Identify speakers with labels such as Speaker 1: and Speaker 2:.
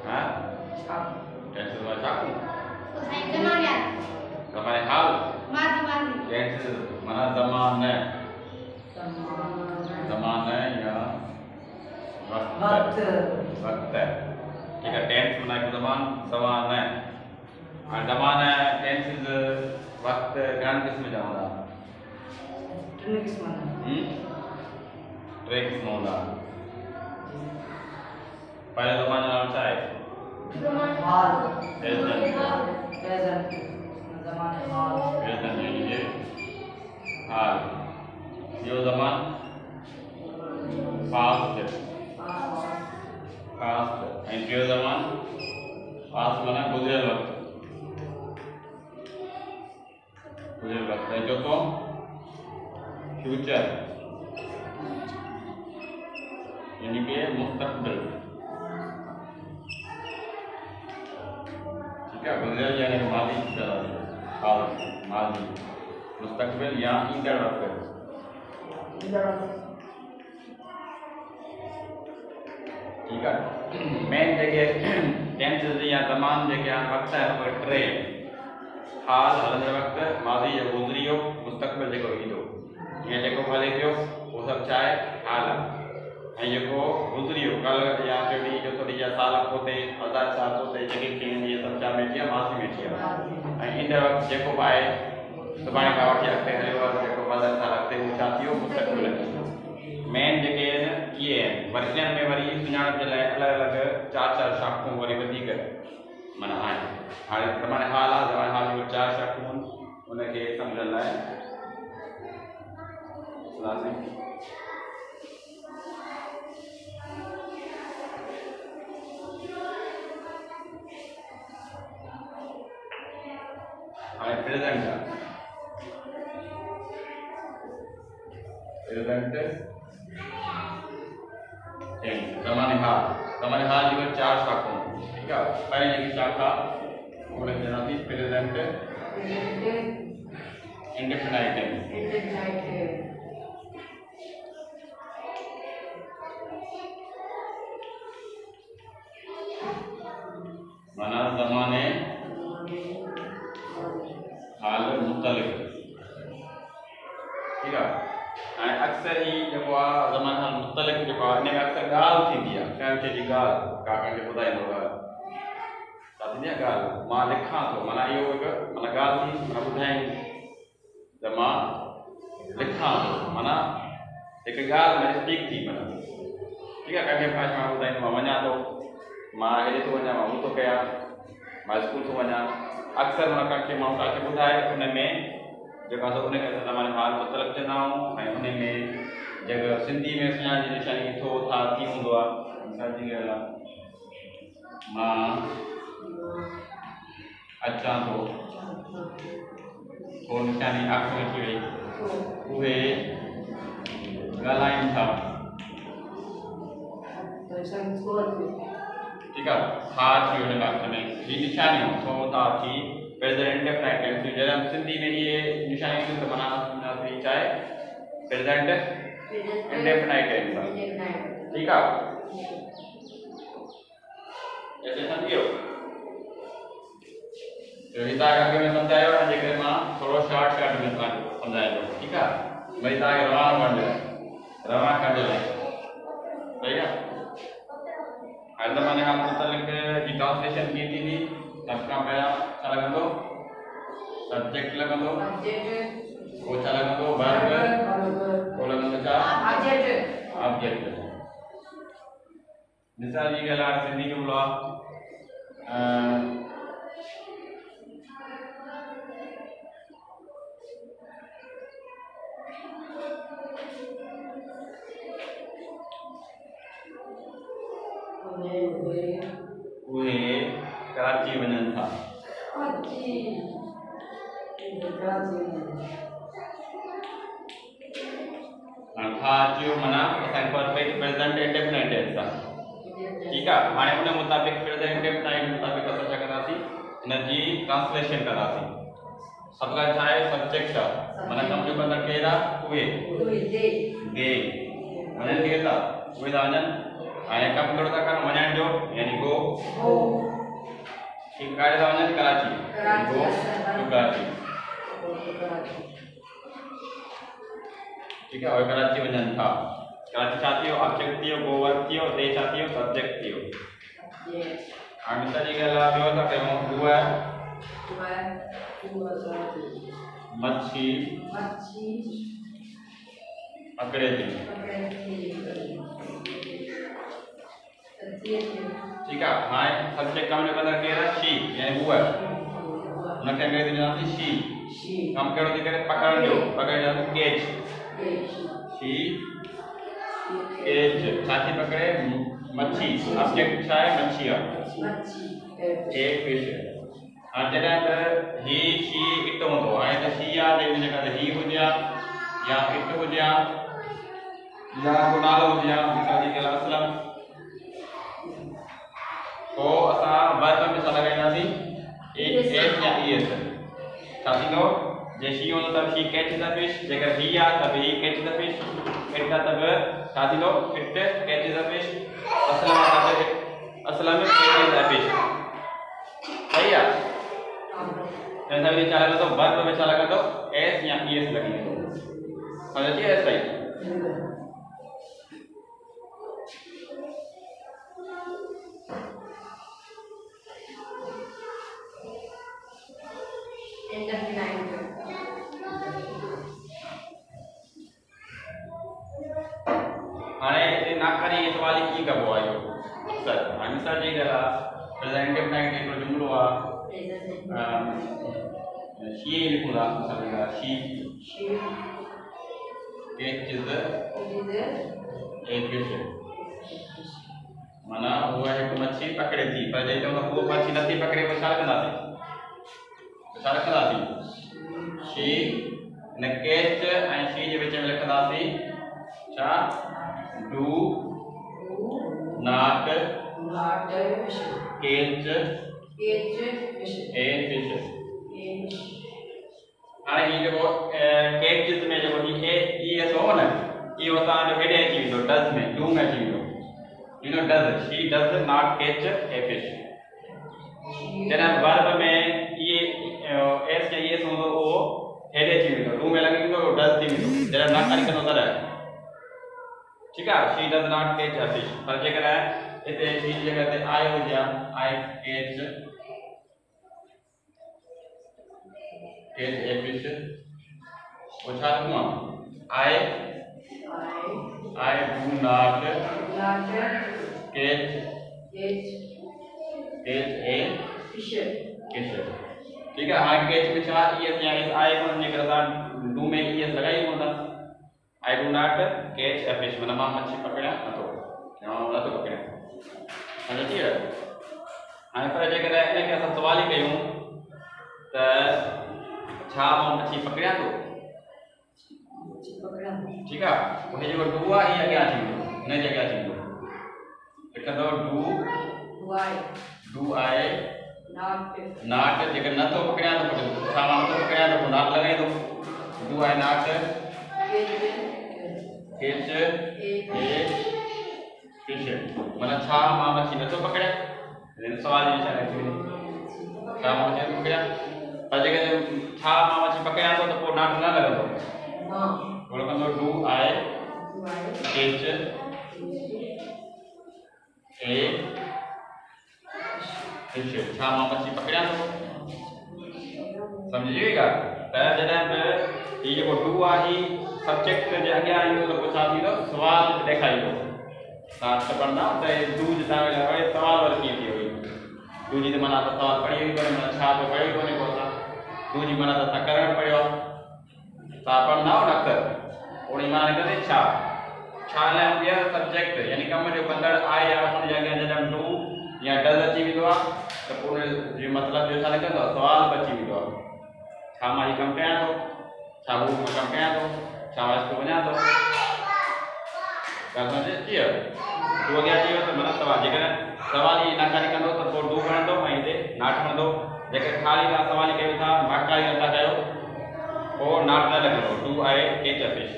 Speaker 1: हाँ टेंस में चाकू ज़माने हाल टेंस mana ज़माने ज़माने या वक्त वक्त ठीक है टेंस मना के ज़माने और ज़माने टेंस वक्त ज्ञान किस में जाऊँगा ट्रे किस में होगा पहले ज़माने नाम क्या है हाल प्रेजेंट ज़माने हाल प्रेजेंट ये हाल यो ज़मान पास्ट पास्ट एंड यो ज़मान पास्ट माना गुज़िरियल वक्त है जो तो फ्यूचर यानी कि मुस्तकबिल ठीक है गुज़िरियल यानी कि माजी हाल माजी मुस्तकबिल या ईंदड़ वक्त ठीक है मेन जगह टेंस या ज़मान जगह वक्त है वो टे हाल हलंदड़ वक्त माज़ी जो गुज़रियो मुस्तकबिल जो ईंदो ये जो हले पियो वो सब चाहे हाल है जो गुज़रियो कल या टिड़ी जो थोड़ी या साल पोते 1000 साल पोते जगह के ये सब चा में थिया माज़ी में थिया ईंदड़ वक्त जो आए सुभाणे खां वठी अॻिते हलियो आहे जेको 1000 साल अॻिते हू छा थियो मुस्तक़बिल मेन जेके आहिनि इहे आहिनि वरी इन्हनि में वरी सुञाणप जे लाइ अलॻि अलॻि 4 शाख़ूं वरी वधीक माना आहिनि हाणे ज़माने हाल आहे ज़माने हाल जूं 4 शाख़ूं आहिनि उनखे सम्झण लाइ लाज़िम हाणे प्रेज़ेंट आहे प्रेजेंट टेंस ज़माने हाल जो 4 शाखाओं ठीक है पहले की शाखा उन्हें जनाती प्रेजेंट इंडेफिनाइट टेंस माना ज़माने हाल मुख्तलिफ ठीक है अक्सर ही जो ज़मान हाल मुख्तलिफ जो इन में अक्सर गाल थी कंहिं जी गाल का कंहिंखे ॿुधाईंदो छा थींदी आहे ॻाल्हि मां लिखां थो माना इहो हिकु माना ॻाल्हि थी माना ॿुधाईं त मां लिखां थो माना हिकु ॻाल्हि में स्पीक थी माना ठीक है कंहिंखे भाषा में ॿुधाईंदो मां वञा थो मां हेॾे थो वञा मां हू थो कयां मां स्कूल थो वञा अक्सर मां कंहिंखे माण्हू तव्हांखे ॿुधाए उन में जेका उनखे असां ज़माने हाल मुख़्तलिफ़ चवंदा आहियूं ऐं उन में जेका सिंधी में सुञाण जी निशानी थो था थी हूंदो आहे मिसाल जी ॻाल्हि आहे मां अचां थो को निशानी अख में अची वई उहे ॻाल्हाइनि था ठीक है था थी हुन वक़्त में ही निशानियूं थो था थी प्रेजेंट इंडेफिनाइट टेंस जॾहिं हम सिंधी में ये निशानियूं तो माना थी चाहे प्रेजेंट इंडेफिनाइट टेंस ठीक है ऐसे समझियो तो हिता आगे में समझायो है जेकर मां थोड़ो शॉर्टकट में समझायो ठीक है भाई ता रवाना कर दे सही है हर ज़माने हाल मुतल्लिक़ जी ट्रांसलेशन की थी सब का पहला छा लगंदो सब्जेक्ट लगंदो वो छा लगंदो वर्ब वो लगंदो छा ऑब्जेक्ट मिसाल जी ॻाल्हि आहे सिंधी जुमिलो आहे उहे कराची वञनि था अचो माना असांखे परफेक्ट प्रेजेंट इंडेफिनाइट टेंस आहे ठीक है हाणे उन मुताबिक प्रेजेंट इंडेफिनाइट मुताबिक असां छा कंदासीं इन जी ट्रांसलेशन कंदासीं सब का छा आहे सब्जेक्ट माना कम जो कंदा केरु आहे उहे दे वञनि केरु था उहे था वञनि हाणे कम कहिड़ो था कनि वञण जो यानी गो ठीक काॾे था वञनि कराची गो टू कराची ठीक है और कराची वञनि था कराची छा थियो ऑब्जेक्ट थियो गो वर्ब थियो ते छा थियो सब्जेक्ट थियो हाणे मिसाल जी ॻाल्हि आहे ॿियो था कयूं मच्छी पकड़े थी ठीक है हाणे सब्जेक्ट कम जो कंदड़ केरु आहे शी यानी हूअ हुनखे अंग्रेज़ी में चवंदासीं शी कम कहिड़ो थी करे पकड़ण जो पकड़ जो कैच शी कैच छा थी पकड़े मच्छी ऑब्जेक्ट छा आहे मच्छी आहे ए फिश हाणे जॾहिं त ही शी इट हूंदो हाणे त शी आहे त हिन जॻह ते ही हुजे या इट हुजे या को नालो हुजे मिसाल जी ॻाल्हि असलम तो असां वर्ब में छा लॻाईंदासीं एस या ईएस छा थींदो जे शी हूंदो त शी कैच द फिश जेकर ही आहे त ही कैच द फिश इट आहे त छा थींदो it catch the fish Aslam आहे त असलम कैच द फिश सही आहे जैसा भी छा लॻंदो वर्ब में छा लॻंदो एस या ईएस लॻी वेंदो समझ अची एस सही हाणे नाकारी सवाल की कबो आहे इहो सर हाणे सर जी ॻाल्हि आहे प्रेज़ेंट इंडेफिनिट हिकिड़ो जुमिलो आहे शी लिखूं था मिसाल शी कैचेस ए फिश माना उहा हिकु मच्छी पकड़े थी पर जे चवंदा उहा मच्छी नथी पकड़े पोइ छा रखंदासीं शी न कैच ऐं शी जे विच में लिखंदासीं छा do not catch a fish हाणे ही जेको कैचेस में जेको ही ए एस हो न इहो असांजो हेॾे अची वेंदो डज़ में डू में अची वेंदो you know does she does not catch a fish जॾहिं वर्ब में ये एस या एस हूंदो उहो हेॾे अची वेंदो डू में लॻी वेंदो डज़ थी वेंदो जॾहिं नाकारी कंदो तॾहिं ठीक है she does not catch a fish पर जेकर हिते शी जी जगह ते आई हुजे आई कैच ए फिश वो छा लिखूं आई do not catch a fish ठीक है हाणे कैच में छा ईएस या एस आई कोन जेकर असां डू में ईएस लॻाई कोन I do not catch a fish माना मां मच्छी पकड़िया नथो पकड़िया समझ अची वियो हाणे पर जेकर इनखे असां सवाल ई कयूं त छा मां मच्छी पकड़िया थो ठीक है उहे जेको डू आहे ही अॻियां अची वेंदो हिन जे अॻियां अची वेंदो लिखंदो डू आहे नॉट जेकर नथो पकड़िया त छा मां नथो पकड़िया त पोइ नॉट लॻाईंदो डू आहे नॉट कैच ए फिश माना छा मां मच्छी नथो पकड़िया हिन सवाल जी छा अची वेंदी छा मां मच्छी नथो पकड़िया पर जेकर छा मां मच्छी पकड़िया थो त पोइ नॉट न लॻंदो पोइ लॻंदो डू आहे कैच ए फिश छा मां मच्छी पकड़िया थो समझी वई ॻाल्हि त जॾहिं बि हीउ जेको डू आहे ही सब्जेक्ट जे अॻियां ईंदो त पोइ छा थींदो सुवाल ॾेखारींदो तव्हां पढ़ंदा त डू जे तव्हां सवाल वरी कीअं थी वई डू जी त माना असां सवाल पढ़ी वई कोन्हे माना छा पियो पढ़ी कोन्हे को असां डू जी माना त असां करणु पियो तव्हां पढ़ंदा आहियो न अक्सर ओड़ी माना निकिरंदी छा लाइ हूंदी आहे सब्जेक्ट यानी कम जो कंदड़ आहे या हुन जे अॻियां जॾहिं डू या डज़ अची वेंदो आहे त पोइ उन जो मतिलबु ॿियो छा निकिरंदो आहे सुवाल बची वेंदो आहे छा मां हीउ कमु कयां थो छा हू कमु कयां थो छा मां स्कूल वञां थो ॻाल्हि सम्झ अची वियो डू अॻियां अची वियो त माना सवाल जेकर सवाल ई नाकारी कंदो त पोइ डू खणंदो ऐं हिते नाट खणंदो जेकर ख़ाली तव्हां सवाल कयो था नाकारी नथा कयो पोइ नाट न लॻंदो डू आहे कैच अ फिश